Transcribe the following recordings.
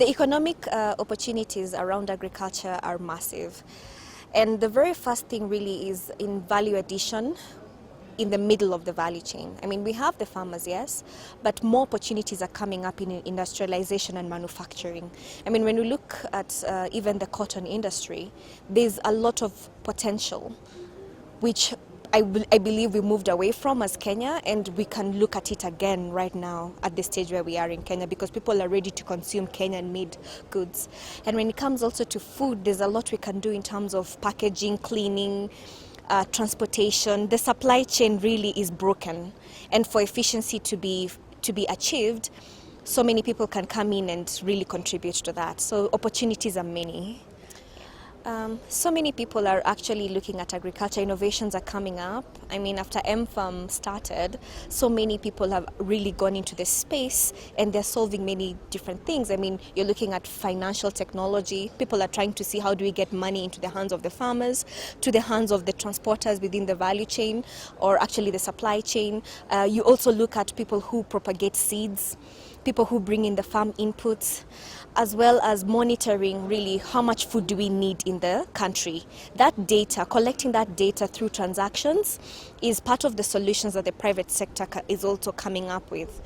The economic opportunities around agriculture are massive. And the very first thing really is in value addition in the middle of the value chain. I mean, we have the farmers, yes, but more opportunities are coming up in industrialization and manufacturing. I mean, when we look at even the cotton industry, there's a lot of potential, which I believe we moved away from as Kenya, and we can look at it again right now at the stage where we are in Kenya, because people are ready to consume Kenyan-made goods. And when it comes also to food, there's a lot we can do in terms of packaging, cleaning, transportation. The supply chain really is broken, and for efficiency to be achieved, so many people can come in and really contribute to that. So opportunities are many. So many people are actually looking at agriculture. Innovations are coming up. I mean, after MFARM started, so many people have really gone into this space, and they're solving many different things. I mean, you're looking at financial technology. People are trying to see how do we get money into the hands of the farmers, to the hands of the transporters within the value chain, or actually the supply chain. You also look at people who propagate seeds, people who bring in the farm inputs, as well as monitoring really how much food do we need in the country. That data, collecting that data through transactions, is part of the solutions that the private sector is also coming up with.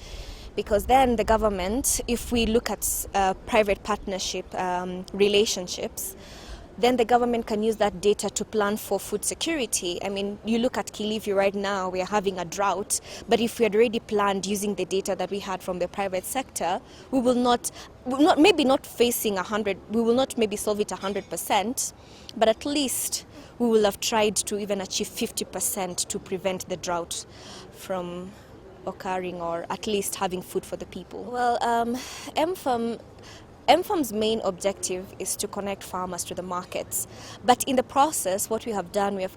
Because then the government, if we look at private partnership relationships, then the government can use that data to plan for food security. I mean, you look at Kilifi right now, we are having a drought, but if we had already planned using the data that we had from the private sector, we will not maybe not facing 100, we will not maybe solve it 100%, but at least we will have tried to even achieve 50% to prevent the drought from occurring, or at least having food for the people. Well, MFARM's main objective is to connect farmers to the markets, but in the process, what we have done, we've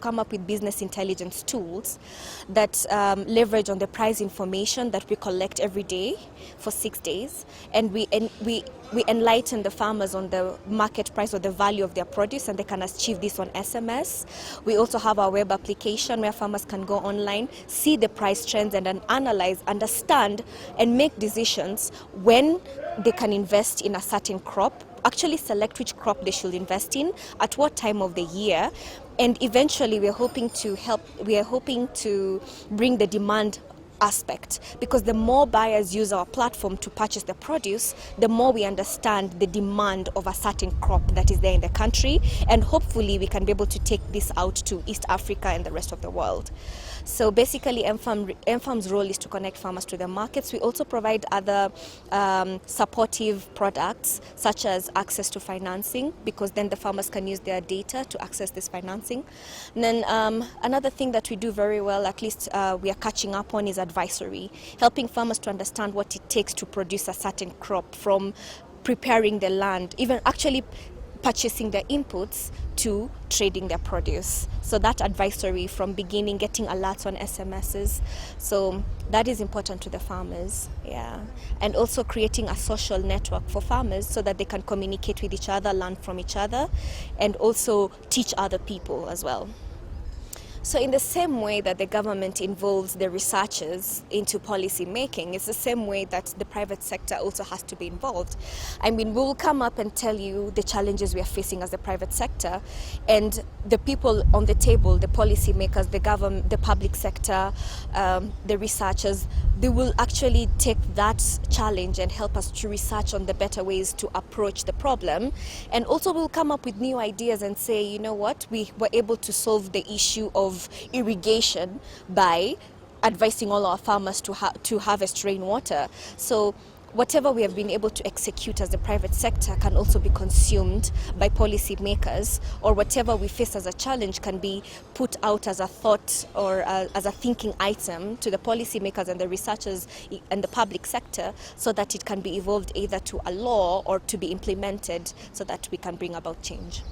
come up with business intelligence tools that leverage on the price information that we collect every day for 6 days, and we enlighten the farmers on the market price or the value of their produce, and they can achieve this on SMS. We also have our web application where farmers can go online, see the price trends, and then analyze, understand, and make decisions when they can invest in a certain crop, actually select which crop they should invest in, at what time of the year, and eventually we are hoping to bring the demand aspect, because the more buyers use our platform to purchase the produce, the more we understand the demand of a certain crop that is there in the country, and hopefully we can be able to take this out to East Africa and the rest of the world. So basically MFARM's role is to connect farmers to the markets. We also provide other supportive products, such as access to financing, because then the farmers can use their data to access this financing. And then another thing that we do very well, at least we are catching up on, is advisory, helping farmers to understand what it takes to produce a certain crop, from preparing the land, even actually purchasing their inputs, to trading their produce. So that advisory from beginning, getting alerts on SMSs, so that is important to the farmers, yeah. And also creating a social network for farmers so that they can communicate with each other, learn from each other, and also teach other people as well. So in the same way that the government involves the researchers into policy making, it's the same way that the private sector also has to be involved. I mean, we will come up and tell you the challenges we are facing as the private sector, and the people on the table, the policy makers, the government, the public sector, the researchers, they will actually take that challenge and help us to research on the better ways to approach the problem. And also we'll come up with new ideas and say, you know what, we were able to solve the issue of irrigation by advising all our farmers to harvest rainwater. So whatever we have been able to execute as the private sector can also be consumed by policy makers, or whatever we face as a challenge can be put out as a thought or as a thinking item to the policy makers and the researchers and the public sector, so that it can be evolved either to a law or to be implemented, so that we can bring about change.